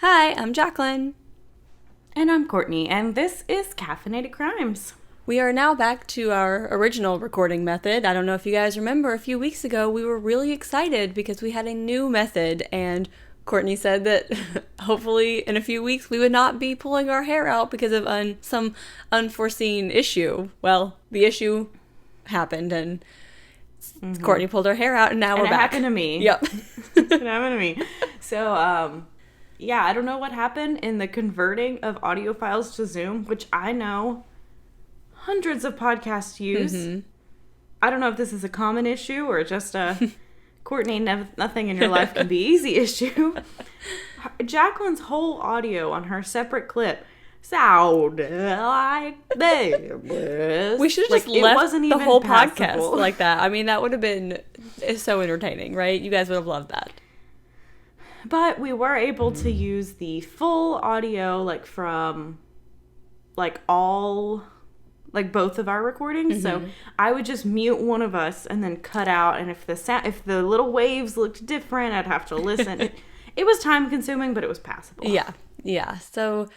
Hi, I'm Jaclyn. And I'm Courtney, and this is Caffeinated Crimes. We are now back to our original recording method. I don't know if you guys remember, a few weeks ago we were really excited because we had a new method, and Courtney said that hopefully in a few weeks we would not be pulling our hair out because of some unforeseen issue. Well, the issue happened, and Courtney pulled her hair out, and now we're back. It happened to me. Yep. It happened to me. So, yeah, I don't know what happened in the converting of audio files to Zoom, which I know hundreds of podcasts use. Mm-hmm. I don't know if this is a common issue or just a Courtney, nothing in your life can be easy issue. Jaclyn's whole audio on her separate clip sound like this. We should have just left the whole podcast like that. I mean, that would have been so entertaining, right? You guys would have loved that. But we were able to use the full audio, like, from, like, both of our recordings. Mm-hmm. So I would just mute one of us and then cut out. And if the little waves looked different, I'd have to listen. It was time consuming, but it was passable. Yeah. So,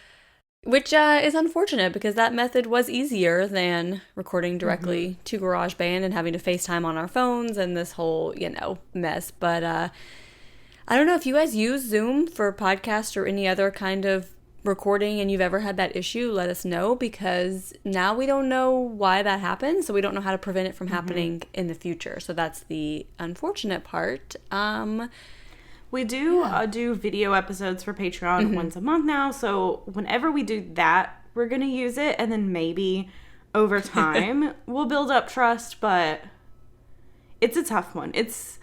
which is unfortunate because that method was easier than recording directly to GarageBand and having to FaceTime on our phones and this whole, mess. But, I don't know if you guys use Zoom for podcast or any other kind of recording and you've ever had that issue, let us know, because now we don't know why that happened, so we don't know how to prevent it from happening in the future. So that's the unfortunate part. We do video episodes for Patreon once a month now, so whenever we do that, we're going to use it, and then maybe over time we'll build up trust, but it's a tough one. It's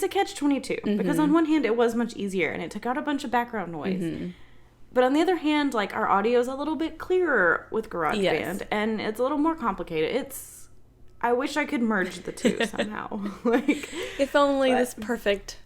a catch-22 because on one hand it was much easier and it took out a bunch of background noise. But on the other hand, like, our audio is a little bit clearer with GarageBand and it's a little more complicated. I wish I could merge the two somehow. If only this perfect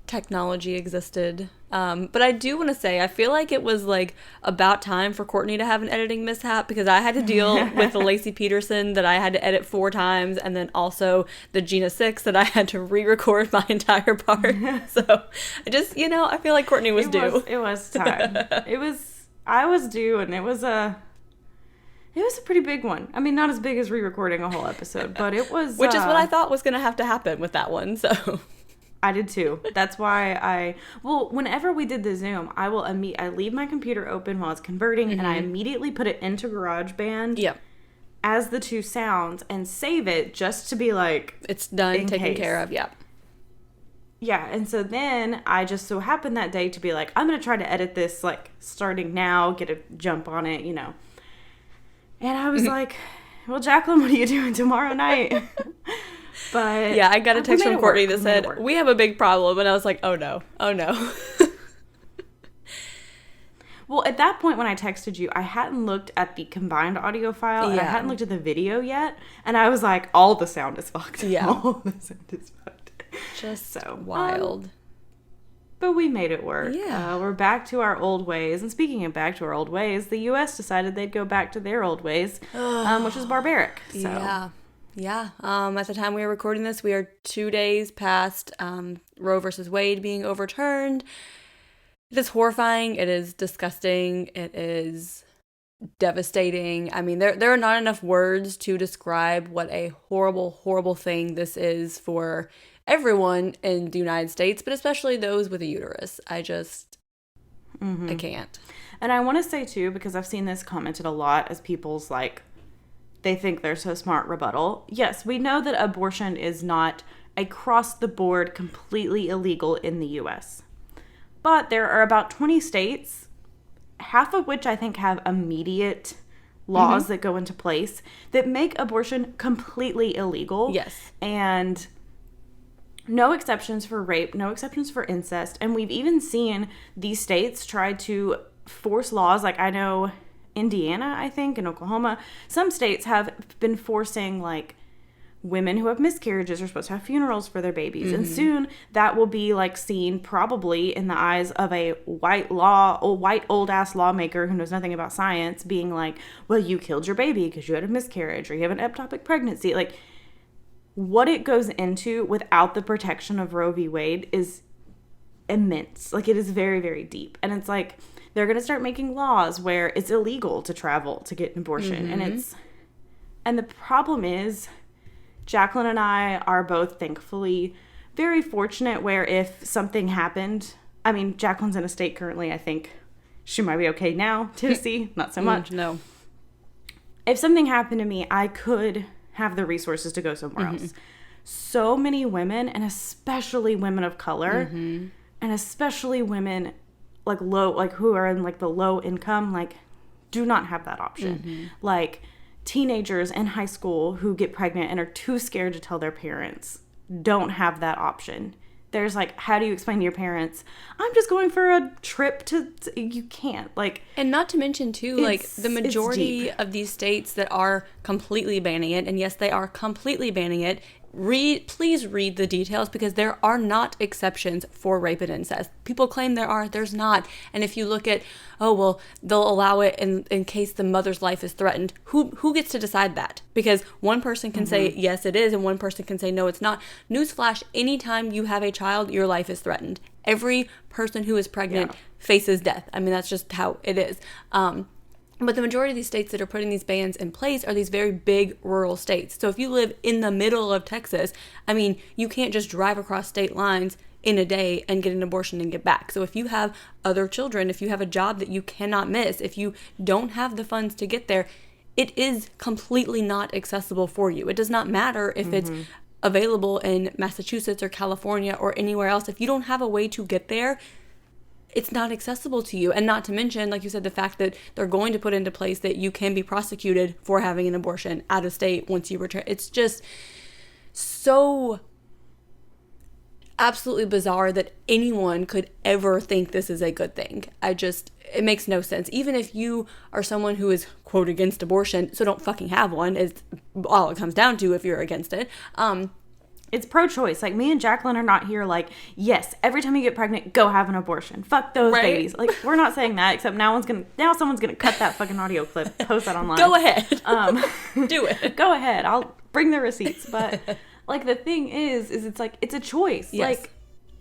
technology existed. But I do want to say, I feel like it was like about time for Courtney to have an editing mishap because I had to deal with the Lacey Peterson that I had to edit 4 times, and then also the Gina 6 that I had to re-record my entire part. So I just, I feel like Courtney was due. It was time. I was due, and it was a pretty big one. I mean, not as big as re-recording a whole episode, but it was. Which is what I thought was going to have to happen with that one, so. I did too. That's why whenever we did the Zoom, I leave my computer open while it's converting and I immediately put it into GarageBand as the 2 sounds and save it just to be like, it's done, taken care of. Yeah. And so then I just so happened that day to be like, I'm going to try to edit this, like, starting now, get a jump on it, And I was like, well, Jaclyn, what are you doing tomorrow night? But yeah, I got a text from Courtney that said, we have a big problem. And I was like, oh no. Well, at that point when I texted you, I hadn't looked at the combined audio file. And I hadn't looked at the video yet. And I was like, all the sound is fucked. Yeah. All the sound is fucked. Just so wild. But we made it work. Yeah. We're back to our old ways. And speaking of back to our old ways, the U.S. decided they'd go back to their old ways, which is barbaric. So. Yeah. At the time we were recording this, we are 2 days past Roe versus Wade being overturned. It is horrifying. It is disgusting. It is devastating. I mean, there are not enough words to describe what a horrible, horrible thing this is for everyone in the United States, but especially those with a uterus. I can't. And I want to say, too, because I've seen this commented a lot as people's, like, they think they're so smart rebuttal. Yes, we know that abortion is not across the board completely illegal in the U.S. But there are about 20 states, half of which I think have immediate laws that go into place that make abortion completely illegal. Yes. And no exceptions for rape, no exceptions for incest. And we've even seen these states try to force laws, like I know Indiana, I think, and Oklahoma, some states have been forcing, like, women who have miscarriages are supposed to have funerals for their babies. And soon that will be, like, seen probably in the eyes of a white old-ass lawmaker who knows nothing about science being like, well, you killed your baby because you had a miscarriage or you have an ectopic pregnancy. Like, what it goes into without the protection of Roe v. Wade is immense. Like, it is very, very deep. And it's like, they're going to start making laws where it's illegal to travel to get an abortion. Mm-hmm. And the problem is, Jaclyn and I are both thankfully very fortunate where if something happened, I mean, Jaclyn's in a state currently, I think she might be okay now. Tennessee, not so much. No. If something happened to me, I could have the resources to go somewhere else. So many women, and especially women of color, and especially women like low, like who are in like the low income, like do not have that option. Like teenagers in high school who get pregnant and are too scared to tell their parents don't have that option. There's like, how do you explain to your parents, I'm just going for a trip to you can't, like. And not to mention too, like the majority of these states that are completely banning it, and yes, they are completely banning it, please read the details, because there are not exceptions for rape and incest. People claim there are, there's not. And if you look at, oh, well, they'll allow it in case the mother's life is threatened. Who gets to decide that? Because one person can say, yes, it is, and one person can say, no, it's not. Newsflash, anytime you have a child, your life is threatened. Every person who is pregnant faces death. I mean, that's just how it is. But the majority of these states that are putting these bans in place are these very big rural states. So if you live in the middle of Texas, I mean, you can't just drive across state lines in a day and get an abortion and get back. So if you have other children, if you have a job that you cannot miss, if you don't have the funds to get there, it is completely not accessible for you. It does not matter if it's available in Massachusetts or California or anywhere else. If you don't have a way to get there, it's not accessible to you. And not to mention, like you said, the fact that they're going to put into place that you can be prosecuted for having an abortion out of state once you return. It's just so absolutely bizarre that anyone could ever think this is a good thing. It makes no sense. Even if you are someone who is, quote, against abortion, so don't fucking have one, is all it comes down to if you're against it. It's pro-choice. Like, me and Jaclyn are not here like, yes, every time you get pregnant, go have an abortion. Fuck those babies. Like, we're not saying that, except now someone's gonna cut that fucking audio clip, post that online. Go ahead. Do it. Go ahead. I'll bring the receipts. But, like, the thing is it's like, it's a choice. Yes. Like,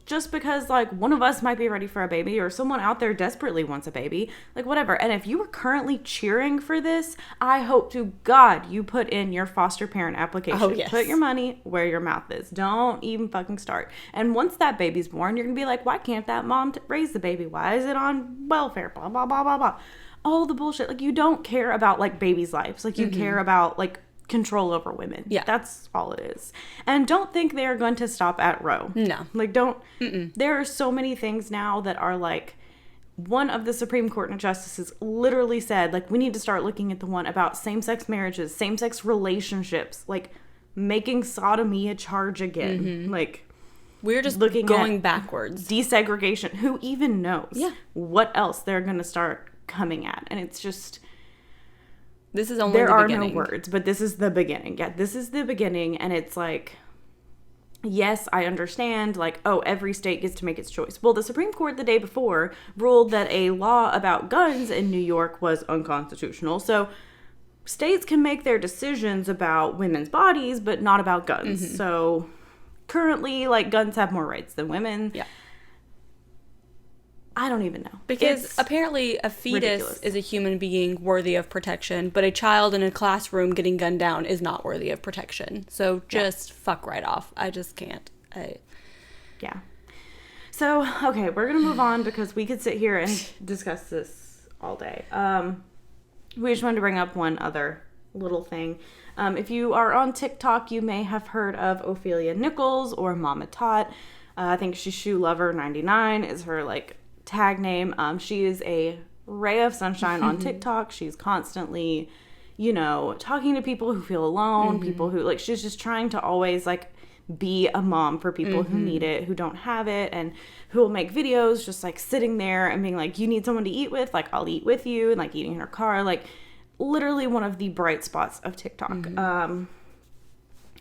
just because, like, one of us might be ready for a baby or someone out there desperately wants a baby, like, whatever. And if you were currently cheering for this, I hope to God you put in your foster parent application. Oh, yes. Put your money where your mouth is. Don't even fucking start. And once that baby's born, you're going to be like, why can't that mom raise the baby? Why is it on welfare? Blah, blah, blah, blah, blah. All the bullshit. Like, you don't care about, like, babies' lives. Like, you care about, like, control over women. Yeah. That's all it is. And don't think they're going to stop at Roe. No. Like, there are so many things now that are like, one of the Supreme Court justices literally said, like, we need to start looking at the one about same-sex marriages, same-sex relationships, like making sodomy a charge again. Like, we're just looking going backwards. Desegregation. Who even knows what else they're going to start coming at? And it's just, this is only the beginning. There are no words, but this is the beginning. Yeah, this is the beginning. And it's like, yes, I understand, like, oh, every state gets to make its choice. Well, the Supreme Court the day before ruled that a law about guns in New York was unconstitutional. So states can make their decisions about women's bodies, but not about guns. So currently, like, guns have more rights than women. Yeah. I don't even know. Because apparently a fetus ridiculous. is a human being worthy of protection, but a child in a classroom getting gunned down is not worthy of protection. So just fuck right off. I just can't. Yeah. So, okay, we're going to move on because we could sit here and discuss this all day. We just wanted to bring up one other little thing. If you are on TikTok, you may have heard of Ophelia Nichols or Mama Tot. I think she's Shoe Lover 99 is her, like, tag name. She is a ray of sunshine on TikTok. She's constantly, you know, talking to people who feel alone, people who, like, she's just trying to always, like, be a mom for people who need it, who don't have it, and who will make videos just, like, sitting there and being like, you need someone to eat with? Like, I'll eat with you, and, like, eating in her car. Like, literally one of the bright spots of TikTok.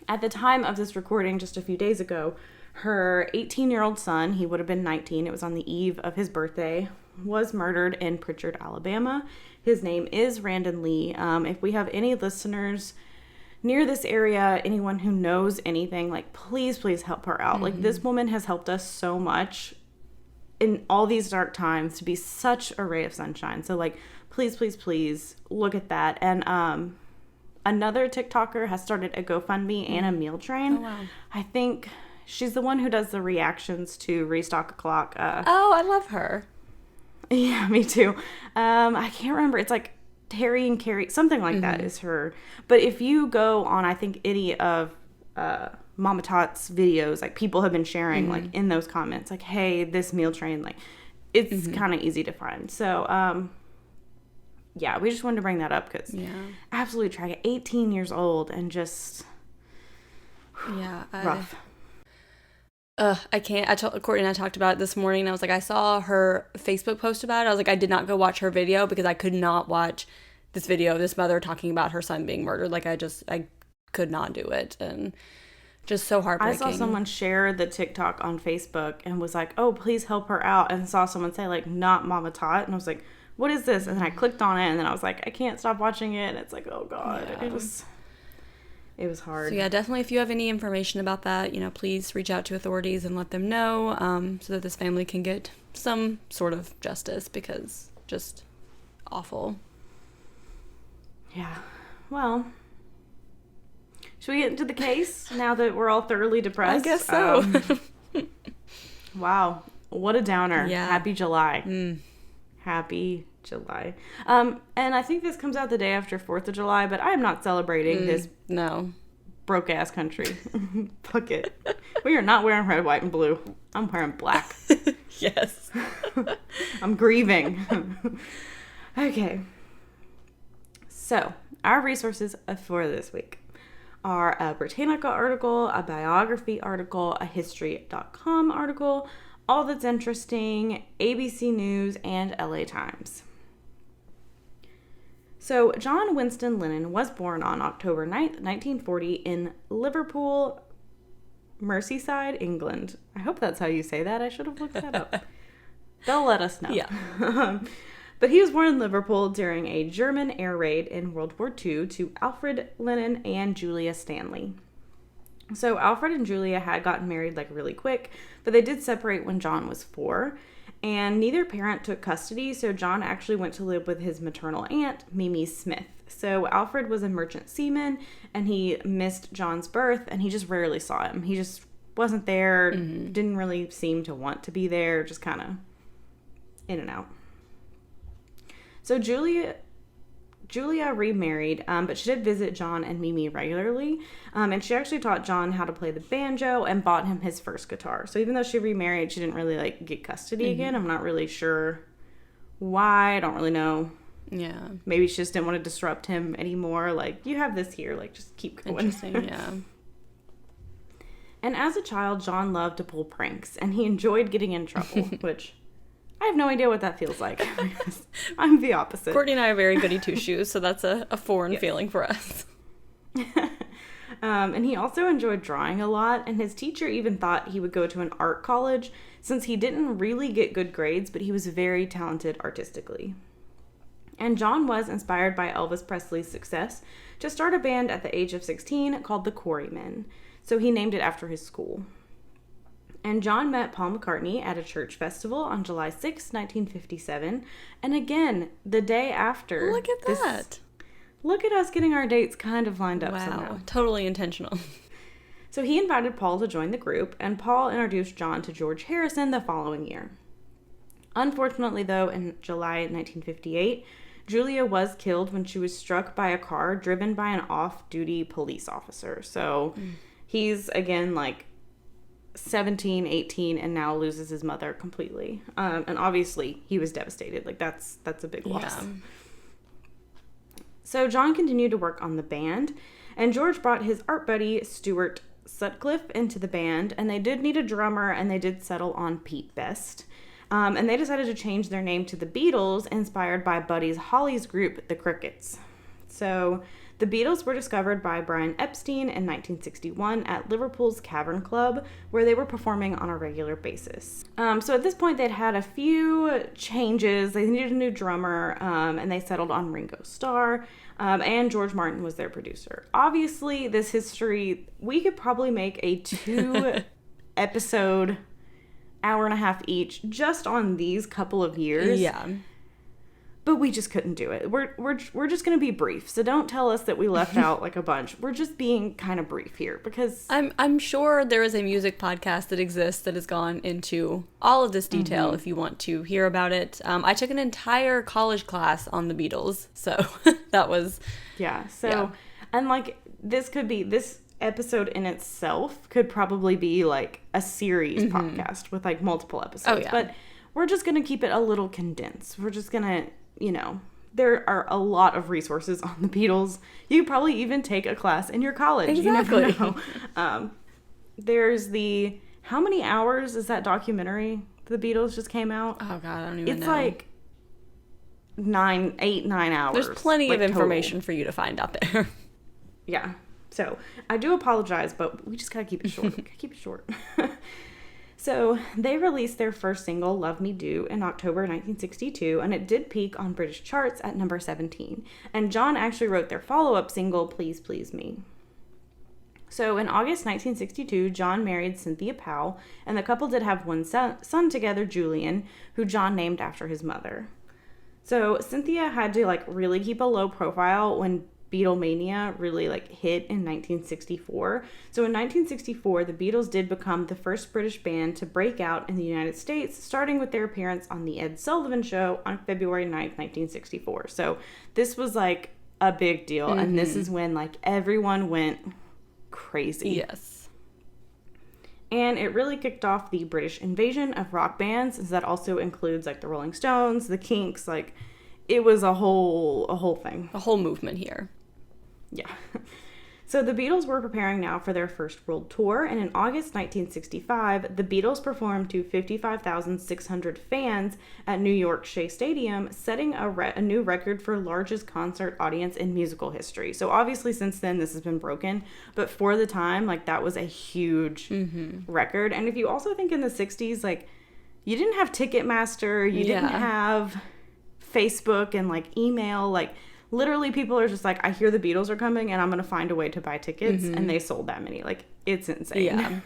At the time of this recording, just a few days ago, her 18-year-old son, he would have been 19, it was on the eve of his birthday, was murdered in Pritchard, Alabama. His name is Randon Lee. If we have any listeners near this area, anyone who knows anything, like, please help her out. Like, this woman has helped us so much. in all these dark times to be such a ray of sunshine. So like, please, please, please look at that. And another TikToker has started a GoFundMe and a meal train. Oh, wow. I think she's the one who does the reactions to Restock O'Clock. Oh, I love her. Yeah, me too. I can't remember. It's like Terry and Carrie, something like that is her. But if you go on, I think, any of Mama Tot's videos, like people have been sharing like in those comments, like, hey, this meal train, like it's kind of easy to find. So, yeah, we just wanted to bring that up because absolutely tragic. 18 years old and just rough. I can't. Courtney and I talked about it this morning. I was like, I saw her Facebook post about it. I was like, I did not go watch her video because I could not watch this video of this mother talking about her son being murdered. Like, I could not do it. And just so heartbreaking. I saw someone share the TikTok on Facebook and was like, oh, please help her out. And saw someone say, like, not Mama Tot. And I was like, what is this? And then I clicked on it and then I was like, I can't stop watching it. And it's like, oh, God. Yeah. It was hard. So, yeah, definitely if you have any information about that, please reach out to authorities and let them know so that this family can get some sort of justice because just awful. Yeah. Well, should we get into the case now that we're all thoroughly depressed? I guess so. Wow. What a downer. Yeah. Happy July. Happy July. And I think this comes out the day after 4th of July, but I am not celebrating this broke ass country. Fuck it. We are not wearing red, white, and blue. I'm wearing black. Yes. I'm grieving. Okay. So, our resources for this week are a Britannica article, a biography article, a history.com article, All That's Interesting, ABC News, and LA Times. So, John Winston Lennon was born on October 9th, 1940 in Liverpool, Merseyside, England. I hope that's how you say that. I should have looked that up. They'll let us know. Yeah. But he was born in Liverpool during a German air raid in World War II to Alfred Lennon and Julia Stanley. So Alfred and Julia had gotten married like really quick, but they did separate when John was 4. And neither parent took custody, so John actually went to live with his maternal aunt, Mimi Smith. So Alfred was a merchant seaman, and he missed John's birth, and he just rarely saw him. He just wasn't there, didn't really seem to want to be there, just kind of in and out. So Julia remarried, but she did visit John and Mimi regularly, and she actually taught John how to play the banjo and bought him his first guitar. So even though she remarried, she didn't really get custody again. I'm not really sure why. I don't really know. Yeah. Maybe she just didn't want to disrupt him anymore. Like, you have this here. Like, just keep going. Interesting, yeah. And as a child, John loved to pull pranks, and he enjoyed getting in trouble, which I have no idea what that feels like. I'm the opposite. Courtney and I are very goody two-shoes, so that's a foreign feeling for us. And he also enjoyed drawing a lot, and his teacher even thought he would go to an art college since he didn't really get good grades, but he was very talented artistically. And John was inspired by Elvis Presley's success to start a band at the age of 16 called the Quarrymen. So he named it after his school. And John met Paul McCartney at a church festival on July 6, 1957. And again, the day after. Look at that. Look at us getting our dates kind of lined up somehow. Wow, totally intentional. So he invited Paul to join the group, and Paul introduced John to George Harrison the following year. Unfortunately, though, in July 1958, Julia was killed when she was struck by a car driven by an off-duty police officer. So he's, again, 17, 18, and now loses his mother completely. And obviously, he was devastated. That's a big loss. Yeah. So John continued to work on the band, and George brought his art buddy, Stuart Sutcliffe, into the band, and they did need a drummer, and they did settle on Pete Best. And they decided to change their name to the Beatles, inspired by Buddy Holly's group, the Crickets. So the Beatles were discovered by Brian Epstein in 1961 at Liverpool's Cavern Club, where they were performing on a regular basis. So at this point, they'd had a few changes. They needed a new drummer, and they settled on Ringo Starr, and George Martin was their producer. Obviously, this history, we could probably make a 2-episode hour and a half each just on these couple of years. Yeah. But we just couldn't do it. We're just going to be brief. So don't tell us that we left out like a bunch. We're just being kind of brief here because I'm sure there is a music podcast that exists that has gone into all of this detail if you want to hear about it. I took an entire college class on the Beatles, so that was and like this episode in itself could probably be like a series podcast with like multiple episodes. But we're just going to keep it a little condensed. We're just going to, there are a lot of resources on the Beatles. You could probably even take a class in your college. Exactly. You never know. There's how many hours is that documentary the Beatles just came out? Oh God, I don't even know. It's like 9 hours. There's plenty of information total for you to find out there. Yeah. So I do apologize, but we just gotta keep it short. So they released their first single, Love Me Do, in October 1962, and it did peak on British charts at number 17. And John actually wrote their follow-up single, Please Please Me. So in August 1962, John married Cynthia Powell, and the couple did have one son together, Julian, who John named after his mother. So Cynthia had to really keep a low profile when Beatlemania really hit in 1964. So in 1964, the Beatles did become the first British band to break out in the United States, starting with their appearance on the Ed Sullivan Show on February 9th, 1964. So this was a big deal, and this is when everyone went crazy. Yes. And it really kicked off the British invasion of rock bands. That also includes the Rolling Stones, the Kinks, it was a whole thing. A whole movement here. Yeah. So the Beatles were preparing now for their first world tour, and in August 1965, the Beatles performed to 55,600 fans at New York Shea Stadium, setting a new record for largest concert audience in musical history. So obviously since then this has been broken, but for the time, that was a huge record. And if you also think in the 60s, you didn't have Ticketmaster, you didn't have Facebook and email, literally people are just I hear the Beatles are coming and I'm going to find a way to buy tickets, and they sold that many. It's insane. Yeah.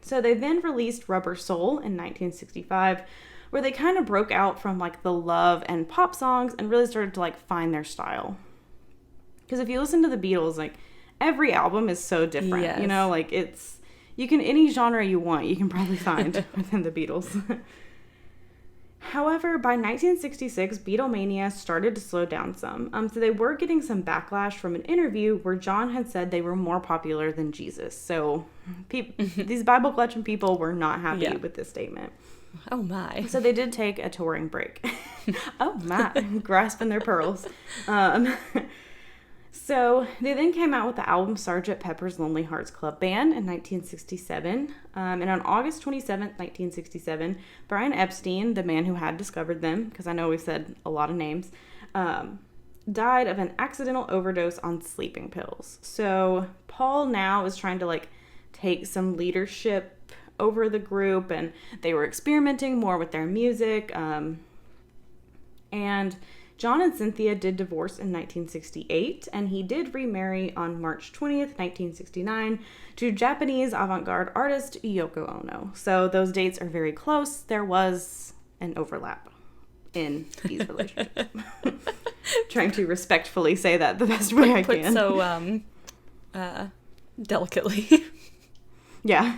So they then released Rubber Soul in 1965, where they kind of broke out from the love and pop songs and really started to find their style. Because if you listen to the Beatles, every album is so different. Yes. It's, you can, any genre you want, you can probably find within the Beatles. However, by 1966, Beatlemania started to slow down some. So they were getting some backlash from an interview where John had said they were more popular than Jesus. So these Bible-clutching people were not happy with this statement. Oh my. So they did take a touring break. Oh my. Grasping their pearls. So they then came out with the album Sgt. Pepper's Lonely Hearts Club Band in 1967. And on August 27th, 1967, Brian Epstein, the man who had discovered them, because I know we've said a lot of names, died of an accidental overdose on sleeping pills. So Paul now is trying to take some leadership over the group, and they were experimenting more with their music. And John and Cynthia did divorce in 1968, and he did remarry on March 20th, 1969, to Japanese avant-garde artist Yoko Ono. So those dates are very close. There was an overlap in these relationships. Trying to respectfully say that the best way I can. So, delicately. Yeah.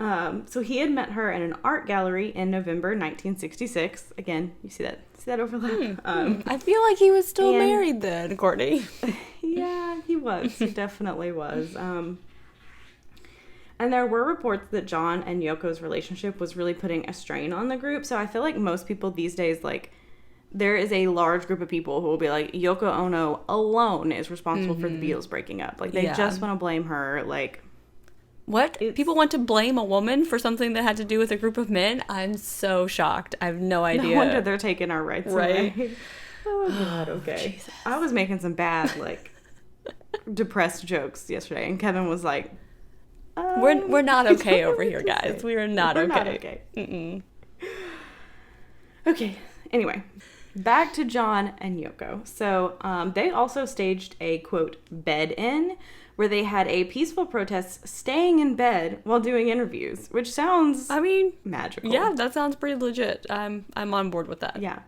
So he had met her in an art gallery in November 1966. Again, you see that overlap? I feel like he was still married then, Courtney. Yeah, he was. He definitely was. And there were reports that John and Yoko's relationship was really putting a strain on the group. So I feel like most people these days, there is a large group of people who will be Yoko Ono alone is responsible for the Beatles breaking up. They just want to blame her. What? People want to blame a woman for something that had to do with a group of men? I'm so shocked. I have no idea. No wonder they're taking our rights away. Oh, God, okay. Jesus. I was making some bad, depressed jokes yesterday, and Kevin was like, we're not okay over here, guys. We are not okay. We're not okay. Mm-mm. Okay, anyway. Back to John and Yoko. So they also staged a, quote, bed-in, where they had a peaceful protest staying in bed while doing interviews, which sounds magical. Yeah, that sounds pretty legit. I'm on board with that. Yeah.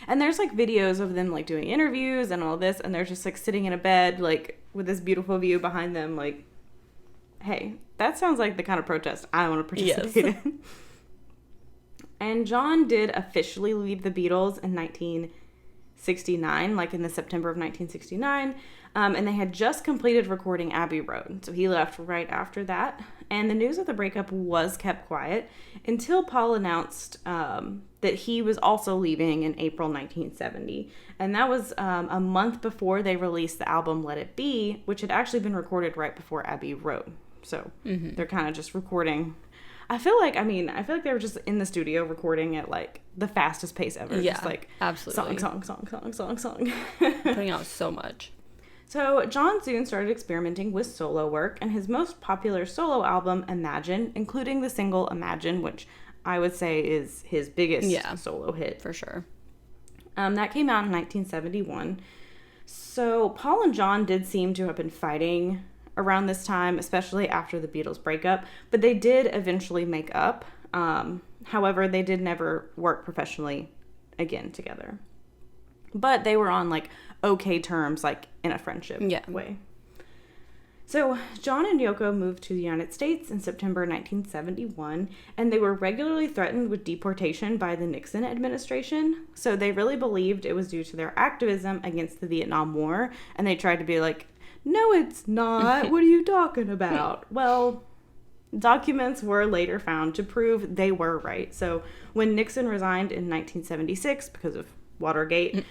And there's like videos of them like doing interviews and all this, and they're just like sitting in a bed like with this beautiful view behind them, like, hey, that sounds like the kind of protest I want to participate in. And John did officially leave the Beatles in 1969, like in the September of 1969. And they had just completed recording Abbey Road. So he left right after that. And the news of the breakup was kept quiet until Paul announced that he was also leaving in April 1970. And that was a month before they released the album Let It Be, which had actually been recorded right before Abbey Road. So they're kind of just recording. I feel like they were just in the studio recording at like the fastest pace ever. Yeah, just like absolutely. Song. Putting out so much. So John soon started experimenting with solo work, and his most popular solo album, Imagine, including the single Imagine, which I would say is his biggest solo hit. For sure. That came out in 1971. So Paul and John did seem to have been fighting around this time, especially after the Beatles breakup, but they did eventually make up. However, they did never work professionally again together. But they were on like okay terms, like in a friendship way. So John and Yoko moved to the United States in September 1971, and they were regularly threatened with deportation by the Nixon administration. So they really believed it was due to their activism against the Vietnam War, and they tried to be like, no, it's not. What are you talking about? Well, documents were later found to prove they were right. So when Nixon resigned in 1976 because of Watergate,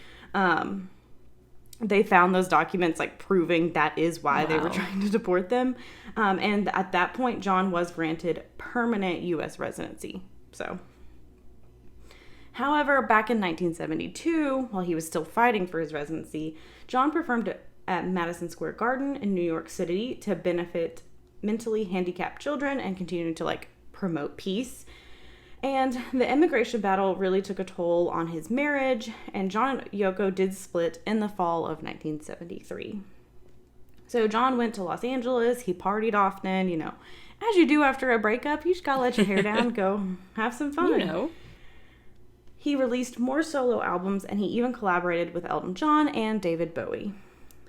they found those documents like proving that is why they were trying to deport them. And at that point, John was granted permanent U.S. residency. So, however, back in 1972, while he was still fighting for his residency, John performed at Madison Square Garden in New York City to benefit mentally handicapped children and continue to like promote peace. And the immigration battle really took a toll on his marriage, and John and Yoko did split in the fall of 1973. So John went to Los Angeles, he partied often, as you do after a breakup, you just gotta let your hair down, go have some fun. He released more solo albums, and he even collaborated with Elton John and David Bowie.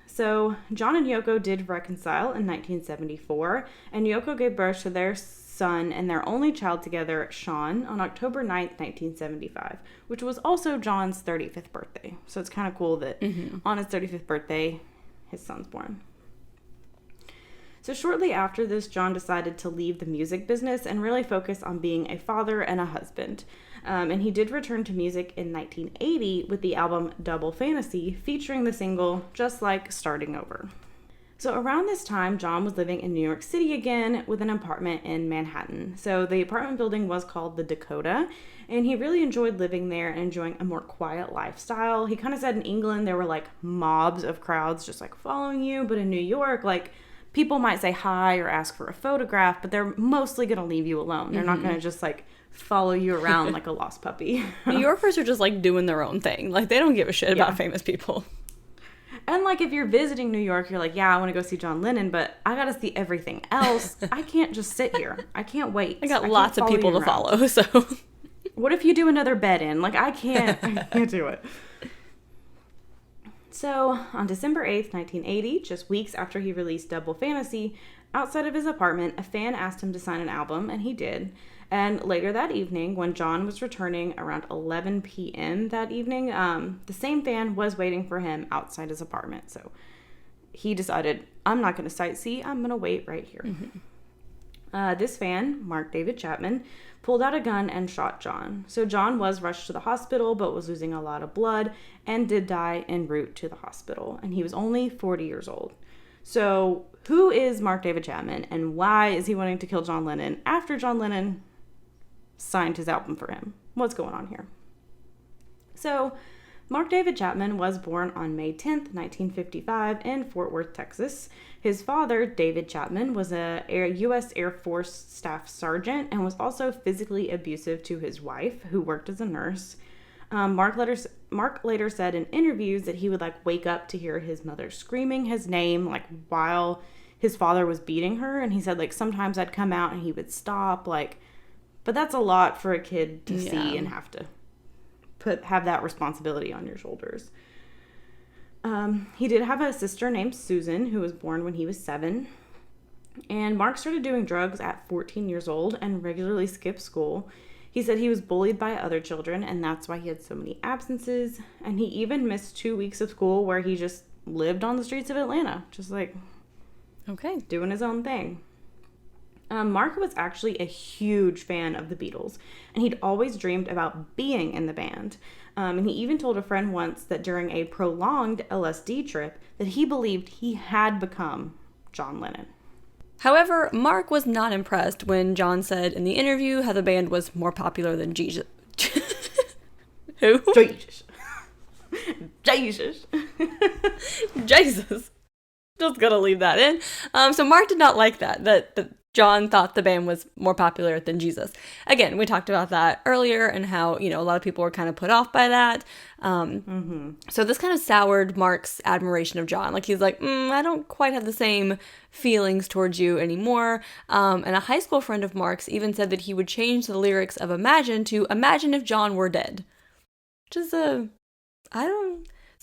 So John and Yoko did reconcile in 1974, and Yoko gave birth to their son and their only child together, Sean, on October 9th, 1975, which was also John's 35th birthday. So it's kind of cool that on his 35th birthday, his son's born. So shortly after this, John decided to leave the music business and really focus on being a father and a husband. And he did return to music in 1980 with the album Double Fantasy, featuring the single Just Like Starting Over. So around this time, John was living in New York City again with an apartment in Manhattan. So the apartment building was called the Dakota, and he really enjoyed living there and enjoying a more quiet lifestyle. He kind of said in England there were like mobs of crowds just like following you, but in New York, like people might say hi or ask for a photograph, but they're mostly going to leave you alone. They're not going to just like follow you around like a lost puppy. New Yorkers are just like doing their own thing. Like they don't give a shit about famous people. And, like, if you're visiting New York, you're like, yeah, I want to go see John Lennon, but I got to see everything else. I can't just sit here. I can't wait. I got lots of people to follow, so. What if you do another bed-in? Like, I can't do it. So, on December 8th, 1980, just weeks after he released Double Fantasy, outside of his apartment, a fan asked him to sign an album, and he did. And later that evening, when John was returning around 11 p.m. that evening, the same fan was waiting for him outside his apartment. So he decided, I'm not going to sightsee. I'm going to wait right here. This fan, Mark David Chapman, pulled out a gun and shot John. So John was rushed to the hospital, but was losing a lot of blood and did die en route to the hospital. And he was only 40 years old. So who is Mark David Chapman, and why is he wanting to kill John Lennon after John Lennon signed his album for him? What's going on here? So, Mark David Chapman was born on May 10th, 1955 in Fort Worth, Texas. His father, David Chapman, was a U.S. Air Force staff sergeant and was also physically abusive to his wife, who worked as a nurse. Mark later said in interviews that he would like wake up to hear his mother screaming his name like while his father was beating her, and he said like sometimes I'd come out and he would stop, like, but that's a lot for a kid to see and have to have that responsibility on your shoulders. He did have a sister named Susan who was born when he was 7. And Mark started doing drugs at 14 years old and regularly skipped school. He said he was bullied by other children, and that's why he had so many absences. And he even missed 2 weeks of school where he just lived on the streets of Atlanta, just like doing his own thing. Mark was actually a huge fan of the Beatles, and he'd always dreamed about being in the band. And he even told a friend once that during a prolonged LSD trip that he believed he had become John Lennon. However, Mark was not impressed when John said in the interview how the band was more popular than Jesus. Who? Jesus. Jesus. Jesus. Just gonna leave that in. So Mark did not like that John thought the band was more popular than Jesus. Again, we talked about that earlier and how, a lot of people were kind of put off by that. So this kind of soured Mark's admiration of John. Like, he's like, I don't quite have the same feelings towards you anymore. And a high school friend of Mark's even said that he would change the lyrics of Imagine to Imagine If John Were Dead. Which is as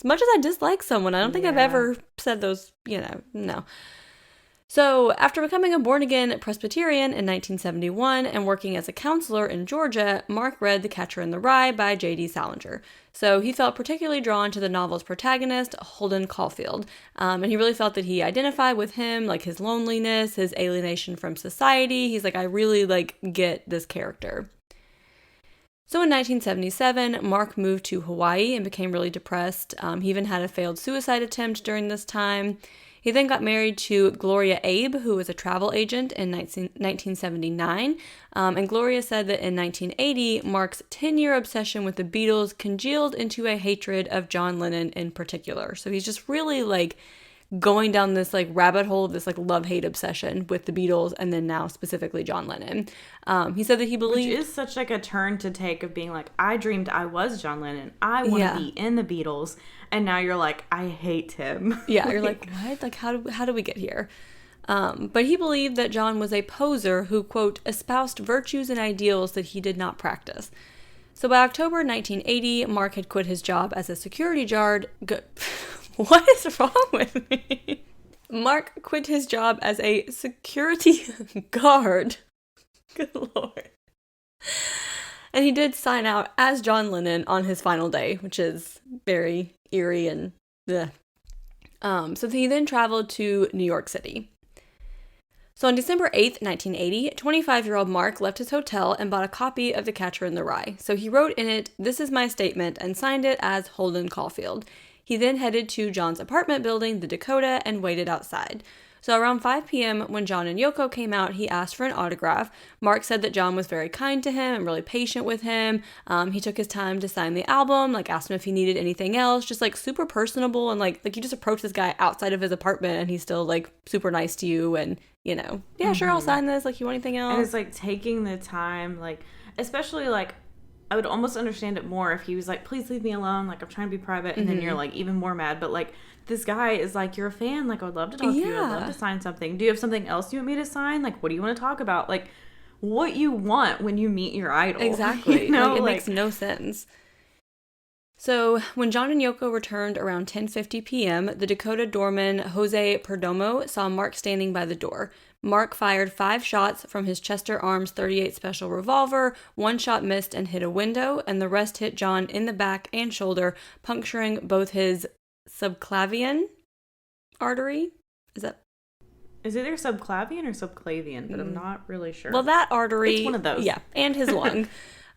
much as I dislike someone, I don't think I've ever said those, no. So, after becoming a born-again Presbyterian in 1971 and working as a counselor in Georgia, Mark read The Catcher in the Rye by J.D. Salinger. So, he felt particularly drawn to the novel's protagonist, Holden Caulfield, and he really felt that he identified with him, like his loneliness, his alienation from society. He's like, I really, get this character. So in 1977, Mark moved to Hawaii and became really depressed. He even had a failed suicide attempt during this time. He then got married to Gloria Abe, who was a travel agent in 1979. And Gloria said that in 1980, Mark's 10-year obsession with the Beatles congealed into a hatred of John Lennon in particular. So he's just really going down this rabbit hole of this love-hate obsession with the Beatles, and then now specifically John Lennon. He said that he believed... Which is such a turn to take of being I dreamed I was John Lennon. I want to be in the Beatles. And now you're I hate him. Yeah, you're what? How do we get here? But he believed that John was a poser who, quote, espoused virtues and ideals that he did not practice. So by October 1980, Mark had quit his job as a security guard... What is wrong with me? Mark quit his job as a security guard. Good Lord. And he did sign out as John Lennon on his final day, which is very eerie and bleh. So he then traveled to New York City. So on December 8th, 1980, 25-year-old Mark left his hotel and bought a copy of The Catcher in the Rye. So he wrote in it, "This is my statement," and signed it as Holden Caulfield. He then headed to John's apartment building, the Dakota, and waited outside. So around 5 p.m., when John and Yoko came out, he asked for an autograph. Mark said that John was very kind to him and really patient with him. He took his time to sign the album, asked him if he needed anything else, just super personable, and you just approach this guy outside of his apartment and he's still super nice to you, and yeah, sure, I'll sign this, you want anything else? And it's taking the time, especially I would almost understand it more if he was please leave me alone, I'm trying to be private, and then you're even more mad, but this guy is you're a fan, I would love to talk to you, I'd love to sign something. Do you have something else you want me to sign? What do you want to talk about? What you want when you meet your idol. Exactly. It makes no sense. So when John and Yoko returned around 10:50 p.m., the Dakota doorman Jose Perdomo saw Mark standing by the door. Mark fired 5 shots from his Chester Arms .38 special revolver. 1 shot missed and hit a window, and the rest hit John in the back and shoulder, puncturing both his subclavian artery. Is either subclavian or subclavian, but I'm not really sure. Well, that artery. It's one of those. Yeah, and his lung.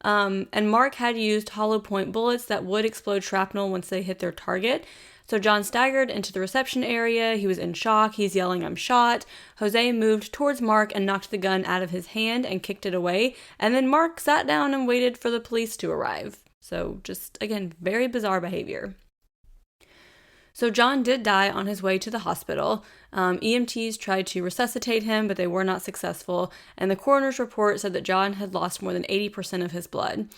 And Mark had used hollow point bullets that would explode shrapnel once they hit their target. So John staggered into the reception area. He was in shock. He's yelling, "I'm shot." Jose moved towards Mark and knocked the gun out of his hand and kicked it away. And then Mark sat down and waited for the police to arrive. So just, again, very bizarre behavior. So John did die on his way to the hospital. EMTs tried to resuscitate him, but they were not successful. And the coroner's report said that John had lost more than 80% of his blood.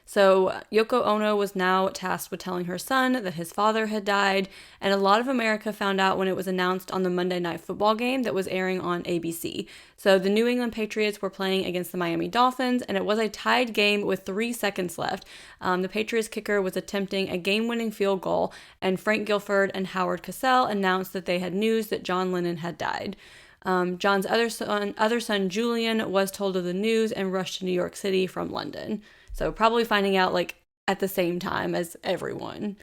So Yoko Ono was now tasked with telling her son that his father had died, and a lot of America found out when it was announced on the Monday Night Football game that was airing on ABC. So the New England Patriots were playing against the Miami Dolphins, and it was a tied game with 3 seconds left. The Patriots kicker was attempting a game-winning field goal, and Frank Gilford and Howard Cosell announced that they had news that John Lennon had died. John's other son, Julian, was told of the news and rushed to New York City from London. So probably finding out, like, at the same time as everyone.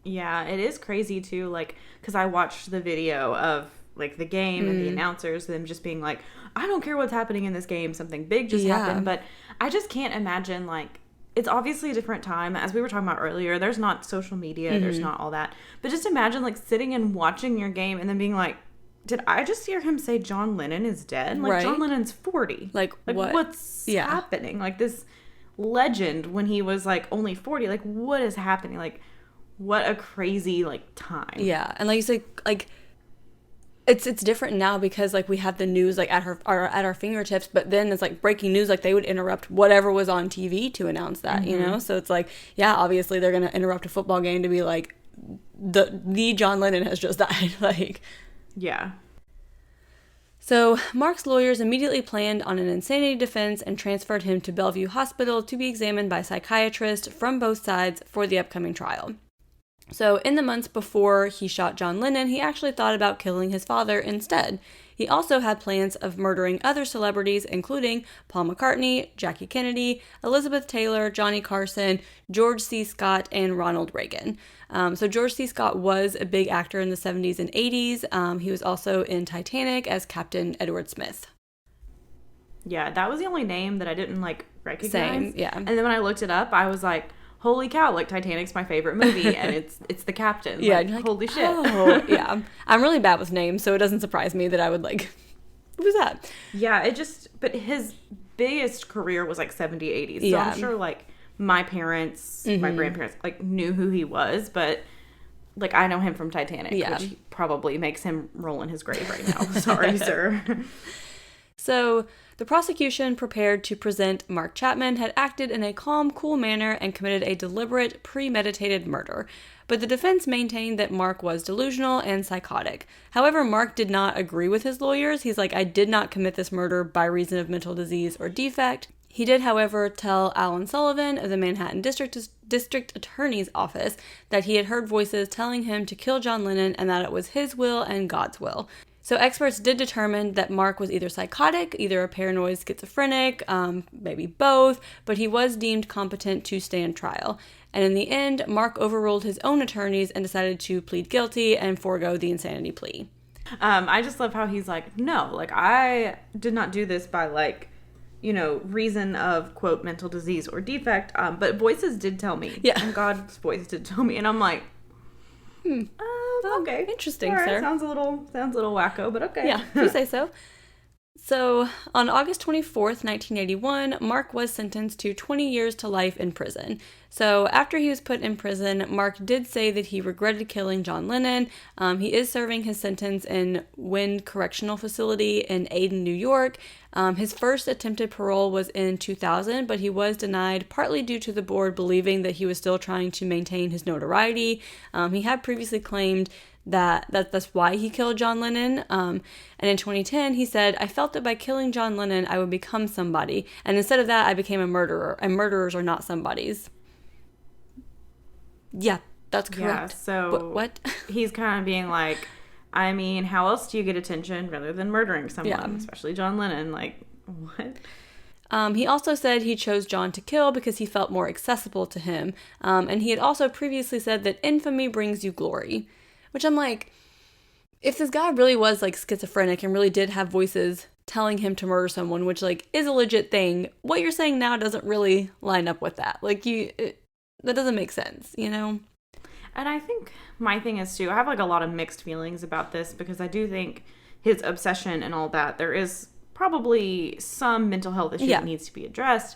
Yeah, it is crazy, too, like, because I watched the video of, like, the game and the announcers, them just being like, I don't care what's happening in this game, something big just happened. But I just can't imagine, like, it's obviously a different time. As we were talking about earlier, there's not social media, there's not all that. But just imagine, like, sitting and watching your game and then being like, did I just hear him say John Lennon is dead? Like, John Lennon's 40. Like what? What's happening? Like, this legend when he was, like, only 40. Like, what is happening? Like, what a crazy, like, time. Yeah. And like you said, like, it's different now because, like, we have the news, like, at our fingertips, but then it's, like, breaking news, like, they would interrupt whatever was on TV to announce that, you know? So it's like, yeah, obviously they're going to interrupt a football game to be like, the John Lennon has just died. Like, yeah. So Mark's lawyers immediately planned on an insanity defense and transferred him to Bellevue Hospital to be examined by psychiatrists from both sides for the upcoming trial. So in the months before he shot John Lennon, he actually thought about killing his father instead. He also had plans of murdering other celebrities, including Paul McCartney, Jackie Kennedy, Elizabeth Taylor, Johnny Carson, George C. Scott, and Ronald Reagan. So George C. Scott was a big actor in the 70s and 80s. He was also in Titanic as Captain Edward Smith. Yeah, that was the only name that I didn't, like, recognize. Same, yeah. And then when I looked it up, I was like, holy cow, like, Titanic's my favorite movie, and it's the captain. Yeah, like, holy shit. Oh, yeah. I'm really bad with names, so it doesn't surprise me that I would, like, who's that? Yeah, but his biggest career was, like, 70s, 80s. So Yeah. I'm sure, like, my parents, my grandparents, like, knew who he was, but, like, I know him from Titanic, which probably makes him roll in his grave right now. Sorry, sir. So the prosecution, prepared to present Mark Chapman, had acted in a calm, cool manner and committed a deliberate, premeditated murder. But the defense maintained that Mark was delusional and psychotic. However, Mark did not agree with his lawyers. He's like, I did not commit this murder by reason of mental disease or defect. He did, however, tell Alan Sullivan of the Manhattan District Attorney's Office that he had heard voices telling him to kill John Lennon and that it was his will and God's will. So experts did determine that Mark was either psychotic, either a paranoid schizophrenic, maybe both, but he was deemed competent to stand trial. And in the end, Mark overruled his own attorneys and decided to plead guilty and forego the insanity plea. I just love how he's like, no, like, I did not do this by, like, you know, reason of, quote, mental disease or defect, but voices did tell me. Yeah. And God's voice did tell me. And I'm like, okay. Interesting, all right, sir. Sounds a little wacko, but okay. Yeah, if you say so. So, on August 24th, 1981, Mark was sentenced to 20 years to life in prison. So, after he was put in prison, Mark did say that he regretted killing John Lennon. He is serving his sentence in Wind Correctional Facility in Ayden, New York. His first attempted parole was in 2000, but he was denied partly due to the board believing that he was still trying to maintain his notoriety. He had previously claimed that's why he killed John Lennon. And in 2010, he said, I felt that by killing John Lennon, I would become somebody. And instead of that, I became a murderer. And murderers are not somebodies. Yeah, that's correct. Yeah, so what? He's kind of being like, I mean, how else do you get attention rather than murdering someone, especially John Lennon? Like, what? He also said he chose John to kill because he felt more accessible to him. And he had also previously said that infamy brings you glory. Which I'm like, if this guy really was, like, schizophrenic and really did have voices telling him to murder someone, which, like, is a legit thing, what you're saying now doesn't really line up with that. Like, that doesn't make sense, you know? And I think my thing is, too, I have, like, a lot of mixed feelings about this because I do think his obsession and all that, there is probably some mental health issue that needs to be addressed.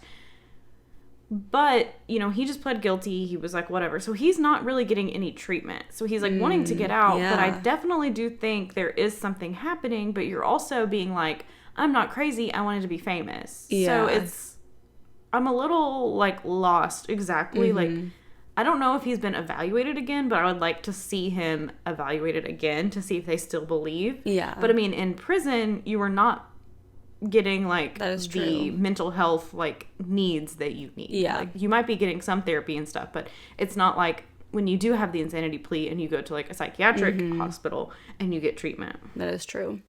But, you know, he just pled guilty. He was like, whatever. So he's not really getting any treatment. So he's like wanting to get out. Yeah. But I definitely do think there is something happening. But you're also being like, I'm not crazy. I wanted to be famous. Yeah. So it's, I'm a little, like, lost exactly. Like, I don't know if he's been evaluated again, but I would like to see him evaluated again to see if they still believe. Yeah. But, I mean, in prison, you are not getting, like, that is the true. mental health, like, needs that you need. Yeah. Like, you might be getting some therapy and stuff, but it's not like when you do have the insanity plea and you go to, like, a psychiatric hospital and you get treatment. That is true.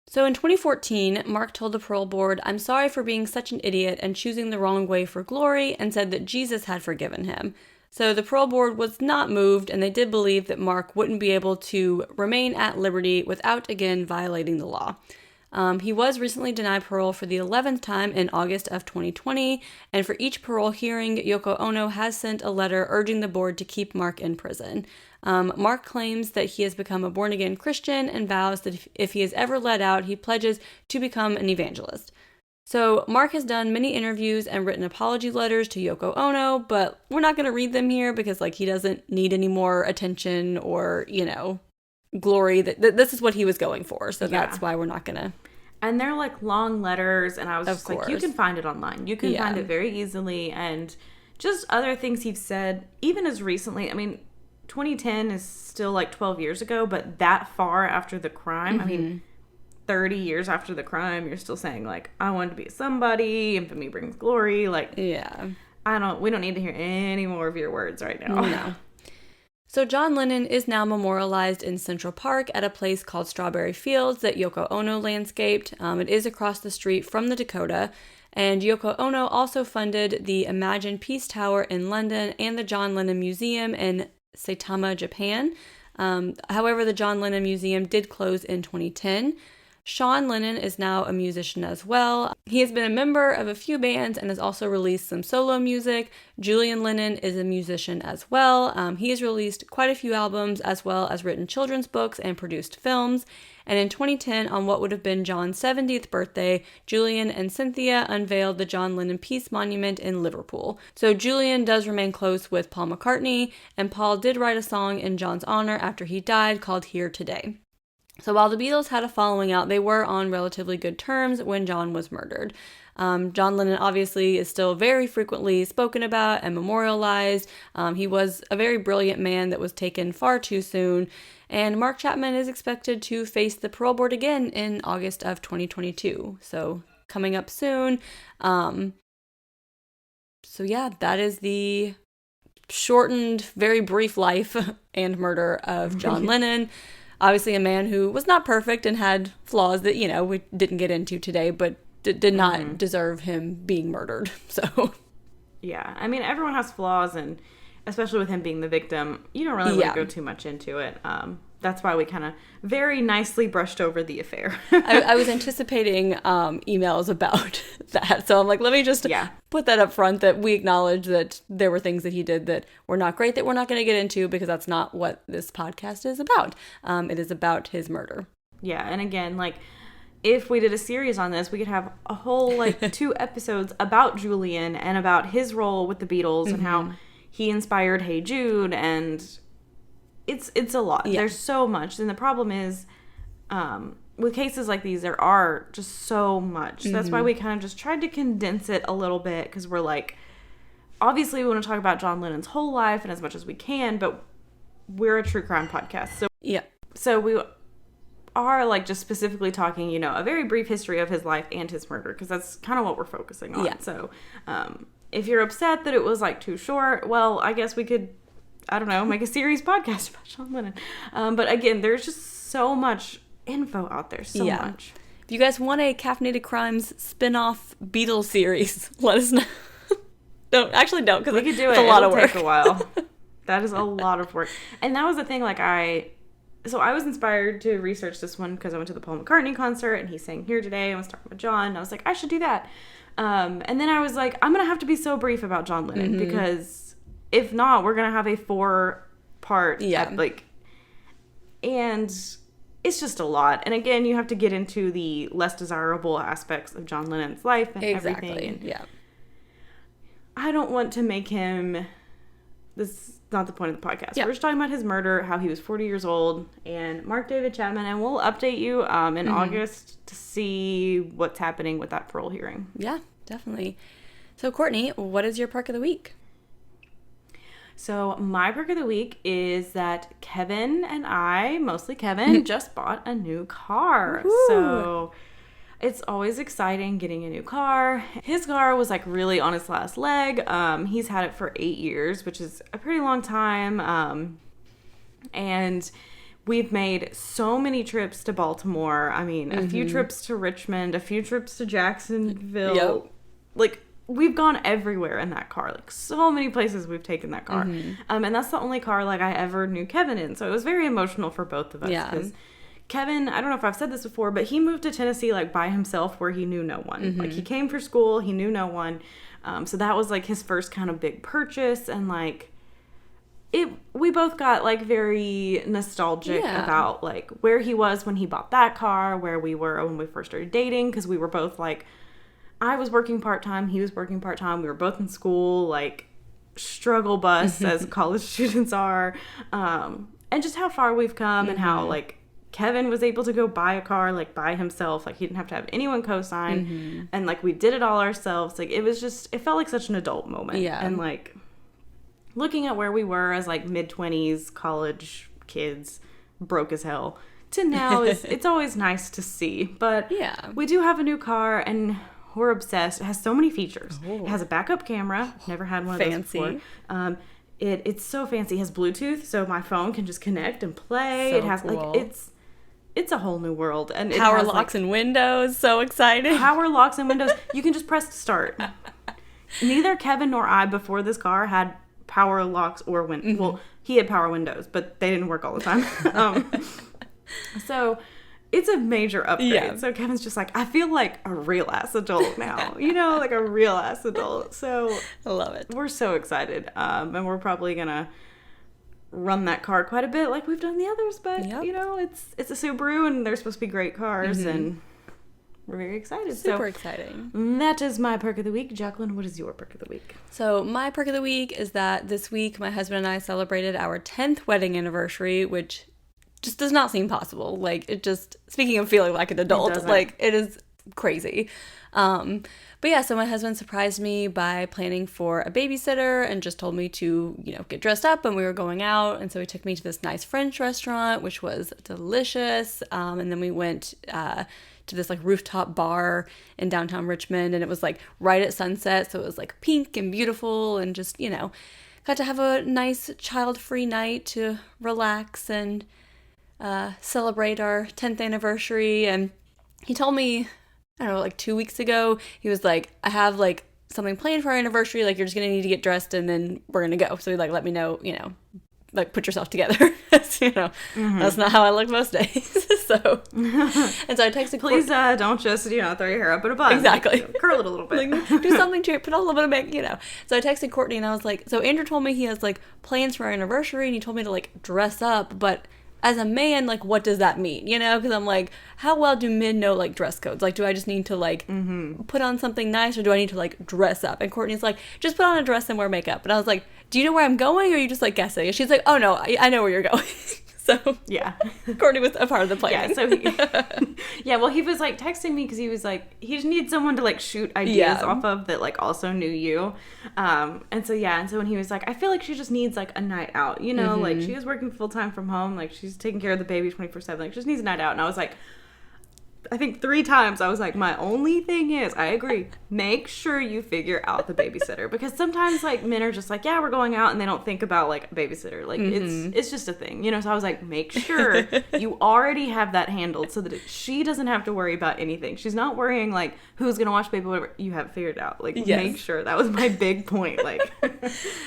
So in 2014, Mark told the parole board, "I'm sorry for being such an idiot and choosing the wrong way for glory," and said that Jesus had forgiven him. So the parole board was not moved, and they did believe that Mark wouldn't be able to remain at liberty without again violating the law. He was recently denied parole for the 11th time in August of 2020, and for each parole hearing, Yoko Ono has sent a letter urging the board to keep Mark in prison. Mark claims that he has become a born-again Christian and vows that if he is ever let out, he pledges to become an evangelist. So Mark has done many interviews and written apology letters to Yoko Ono, but we're not going to read them here because, like, he doesn't need any more attention or, glory. This is what he was going for, so that's why we're not going to. And they're, like, long letters, and I was just course. like, you can find it online. You can find it very easily, and just other things he's said, even as recently, I mean, 2010 is still, like, 12 years ago, but that far after the crime, I mean, 30 years after the crime, you're still saying, like, I wanted to be somebody, infamy brings glory, like, we don't need to hear any more of your words right now. No. So John Lennon is now memorialized in Central Park at a place called Strawberry Fields that Yoko Ono landscaped. It is across the street from the Dakota, and Yoko Ono also funded the Imagine Peace Tower in London and the John Lennon Museum in Saitama, Japan. However, the John Lennon Museum did close in 2010. Sean Lennon is now a musician as well. He has been a member of a few bands and has also released some solo music. Julian Lennon is a musician as well. He has released quite a few albums as well as written children's books and produced films. And in 2010, on what would have been John's 70th birthday, Julian and Cynthia unveiled the John Lennon Peace Monument in Liverpool. So Julian does remain close with Paul McCartney, and Paul did write a song in John's honor after he died called Here Today. So while the Beatles had a following out, they were on relatively good terms when John was murdered. John Lennon obviously is still very frequently spoken about and memorialized. He was a very brilliant man that was taken far too soon. And Mark Chapman is expected to face the parole board again in August of 2022. So coming up soon. So yeah, that is the shortened, very brief life and murder of John Lennon. Obviously a man who was not perfect and had flaws that, we didn't get into today, but did not deserve him being murdered. So, yeah. I mean, everyone has flaws, and especially with him being the victim, you don't really want to go too much into it. That's why we kind of very nicely brushed over the affair. I was anticipating emails about that. So I'm like, let me just put that up front, that we acknowledge that there were things that he did that were not great, that we're not going to get into, because that's not what this podcast is about. It is about his murder. Yeah. And again, like, if we did a series on this, we could have a whole, like, 2 episodes about Julian and about his role with the Beatles and how he inspired Hey Jude, and it's a lot. Yeah. There's so much. And the problem is, with cases like these, there are just so much. So that's why we kind of just tried to condense it a little bit, because we're like, obviously we want to talk about John Lennon's whole life and as much as we can, but we're a true crime podcast. So So we are, like, just specifically talking, a very brief history of his life and his murder, because that's kind of what we're focusing on. Yeah. So if you're upset that it was, like, too short, well, I guess we could, I don't know, make a series podcast about John Lennon. But again, there's just so much info out there. So much. If you guys want a Caffeinated Crimes spin-off Beatles series, let us know. Don't, because we could do it. It's a lot of work. It'll take a while. That is a lot of work. And that was the thing, like, I was inspired to research this one because I went to the Paul McCartney concert and he sang Here Today. I was talking about John, and I was like, I should do that. And then I was like, I'm going to have to be so brief about John Lennon, because if not, we're going to have a 4-part, and it's just a lot. And again, you have to get into the less desirable aspects of John Lennon's life and everything. And I don't want to make him, this is not the point of the podcast. We're just talking about his murder, how he was 40 years old, and Mark David Chapman, and we'll update you in August to see what's happening with that parole hearing. Yeah, definitely. So, Courtney, what is your perk of the week? So my perk of the week is that Kevin and I, mostly Kevin, just bought a new car. Woo-hoo. So it's always exciting getting a new car. His car was like really on his last leg. He's had it for 8 years, which is a pretty long time. And we've made so many trips to Baltimore. I mean, a few trips to Richmond, a few trips to Jacksonville. Yep. Like, we've gone everywhere in that car. Like, so many places we've taken that car. And that's the only car, like, I ever knew Kevin in. So it was very emotional for both of us. Yeah. Because Kevin, I don't know if I've said this before, but he moved to Tennessee, like, by himself where he knew no one. Like, he came for school. He knew no one. So that was, like, his first kind of big purchase. And, like, we both got, like, very nostalgic about, like, where he was when he bought that car, where we were when we first started dating. Because we were both, like, I was working part-time, he was working part-time, we were both in school, like, struggle bus as college students are, and just how far we've come and how, like, Kevin was able to go buy a car, like, by himself, like, he didn't have to have anyone co-sign, and, like, we did it all ourselves, like, it felt like such an adult moment, and, like, looking at where we were as, like, mid-20s, college kids, broke as hell, to now, it's always nice to see, but we do have a new car, and we're obsessed. It has so many features. It has a backup camera. Never had one of those before. It's so fancy. It has Bluetooth, so my phone can just connect and play. So it has cool. like it's a whole new world. And it Power has, locks and windows. So exciting. Power locks and windows. You can just press to start. Neither Kevin nor I before this car had power locks or windows. Well, he had power windows, but they didn't work all the time. So it's a major upgrade. Yeah. So Kevin's just like, I feel like a real ass adult now. You know, like a real ass adult. So I love it. We're so excited. And we're probably gonna run that car quite a bit like we've done the others. But you know, it's a Subaru and they're supposed to be great cars and we're very excited. Super exciting. That is my perk of the week. Jaclyn, what is your perk of the week? So my perk of the week is that this week my husband and I celebrated our 10th wedding anniversary, which just does not seem possible. Like, it just, speaking of feeling like an adult, like, it is crazy. But yeah, so my husband surprised me by planning for a babysitter and just told me to, you know, get dressed up and we were going out. And so he took me to this nice French restaurant, which was delicious. And then we went to this, like, rooftop bar in downtown Richmond. And it was, like, right at sunset. So it was, like, pink and beautiful and just, you know, got to have a nice child-free night to relax and celebrate our 10th anniversary. And he told me, I don't know, like 2 weeks ago, he was like, I have like something planned for our anniversary, like you're just gonna need to get dressed and then we're gonna go. So he like let me know, you know, like put yourself together. You know, that's not how I look most days. So and so I texted please don't just, you know, throw your hair up in a bun. Exactly. Like, curl it a little bit. Like, do something to it, put a little bit of makeup, you know. So I texted Courtney and I was like, so Andrew told me he has like plans for our anniversary and he told me to like dress up, but as a man, like, what does that mean? You know, because I'm like, how well do men know, like, dress codes? Like, do I just need to, like, put on something nice or do I need to, like, dress up? And Courtney's like, just put on a dress and wear makeup. And I was like, do you know where I'm going or are you just, like, guessing? And she's like, oh, no, I know where you're going. So, yeah. Courtney was a part of the plan. Yeah, so well, he was, like, texting me because he was like, he just needs someone to, like, shoot ideas off of that, like, also knew you. And so when he was like, I feel like she just needs, like, a night out, you know? Like, she is working full-time from home. Like, she's taking care of the baby 24/7. Like, she just needs a night out. And I was like, I think 3 times I was like, my only thing is, I agree, make sure you figure out the babysitter. Because sometimes, like, men are just like, yeah, we're going out, and they don't think about, like, a babysitter. Like, it's just a thing, you know? So I was like, make sure you already have that handled so that she doesn't have to worry about anything. She's not worrying, like, who's going to watch baby, whatever. You have it figured out. Like, make sure. That was my big point. Like, and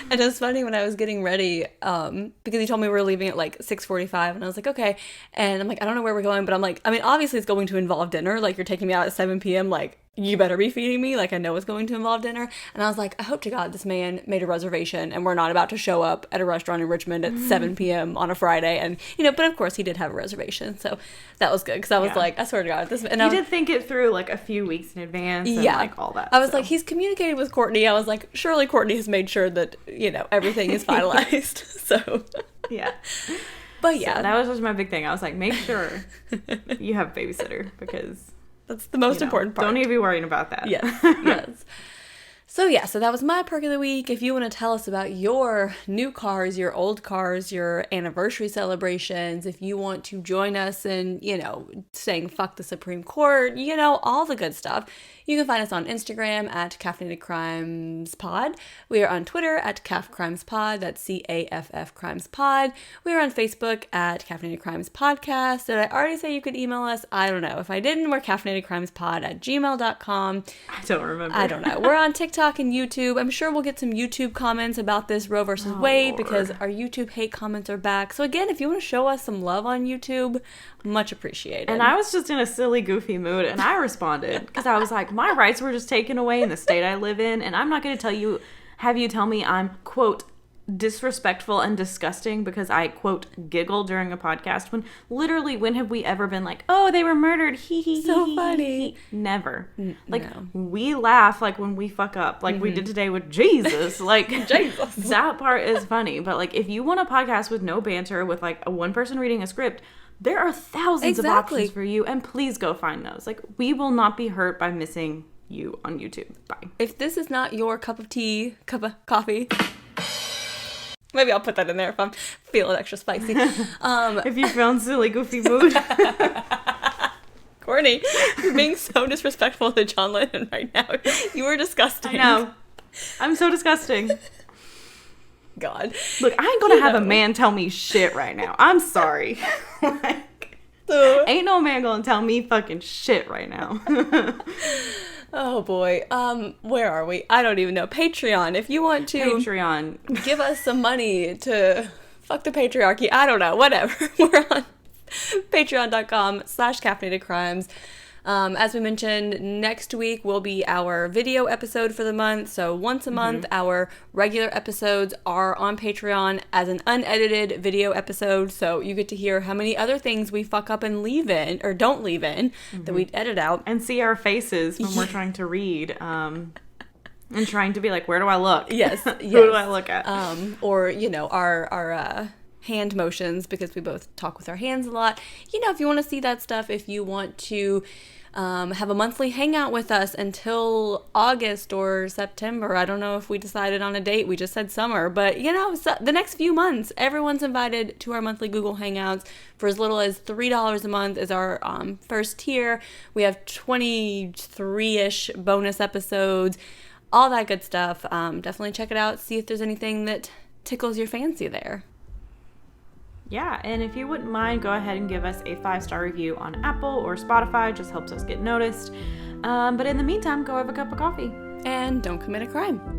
it was funny when I was getting ready, because he told me we were leaving at, like, 6:45, and I was like, okay. And I'm like, I don't know where we're going, but I'm like, I mean, obviously it's going to involve dinner. Like, you're taking me out at 7 p.m. Like, you better be feeding me. Like, I know it's going to involve dinner. And I was like, I hope to God this man made a reservation and we're not about to show up at a restaurant in Richmond at 7 p.m. on a Friday. And, you know, but of course he did have a reservation. So that was good. Because I was like, I swear to God. You did think it through, like, a few weeks in advance and, like, all that. I was like, he's communicated with Courtney. I was like, surely Courtney has made sure that, you know, everything is finalized. So. Yeah. But yeah. So that was just my big thing. I was like, make sure you have a babysitter because that's the most important part. Don't need to be worrying about that. Yes. Yes. So that was my perk of the week. If you want to tell us about your new cars, your old cars, your anniversary celebrations, if you want to join us in, saying fuck the Supreme Court, all the good stuff, you can find us on Instagram at Caffeinated Crimes Pod. We are on Twitter at Caff Crimes Pod. That's CAFF Crimes Pod. We are on Facebook at Caffeinated Crimes Podcast. Did I already say you could email us? I don't know. If I didn't, we're caffeinatedcrimespod@gmail.com. I don't remember. I don't know. We're on TikTok and YouTube. I'm sure we'll get some YouTube comments about this Roe versus Wade, because our YouTube hate comments are back. So again, if you want to show us some love on YouTube, much appreciated. And I was just in a silly, goofy mood, and I responded because I was like, my rights were just taken away in the state I live in, and I'm not going to have you tell me I'm, quote, disrespectful and disgusting because I, quote, giggle during a podcast, when literally, when have we ever been like, oh, they were murdered, hee hee hee. So funny. Never. No. We laugh like when we fuck up, like we did today with Jesus. Like, Jesus. That part is funny. But like, if you want a podcast with no banter, with like a one person reading a script, there are thousands of options for you, and please go find those. Like, we will not be hurt by missing you on YouTube. Bye. If this is not your cup of coffee, maybe I'll put that in there if I'm feeling extra spicy. If you feel in silly, goofy mood. Courtney, you're being so disrespectful to John Lennon right now. You are disgusting. I know. I'm so disgusting. God. Look, I ain't gonna have a man tell me shit right now. I'm sorry. Ain't no man gonna tell me fucking shit right now. Oh boy. Where are we? I don't even know. Patreon. If you want to give us some money to fuck the patriarchy. I don't know. Whatever. We're on patreon.com/caffeinatedcrimes. As we mentioned, next week will be our video episode for the month. So once a month, our regular episodes are on Patreon as an unedited video episode. So you get to hear how many other things we fuck up and leave in, or don't leave in, that we edit out. And see our faces when we're trying to read. And trying to be like, where do I look? Yes. Who do I look at? Or, our hand motions, because we both talk with our hands a lot. If you want to see that stuff, if you want to have a monthly hangout with us until August or September. I don't know if we decided on a date. We just said summer. But, the next few months, everyone's invited to our monthly Google Hangouts for as little as $3 a month is our first tier. We have 23-ish bonus episodes, all that good stuff. Definitely check it out. See if there's anything that tickles your fancy there. Yeah, and if you wouldn't mind, go ahead and give us a 5-star review on Apple or Spotify. Just helps us get noticed. But in the meantime, go have a cup of coffee. And don't commit a crime.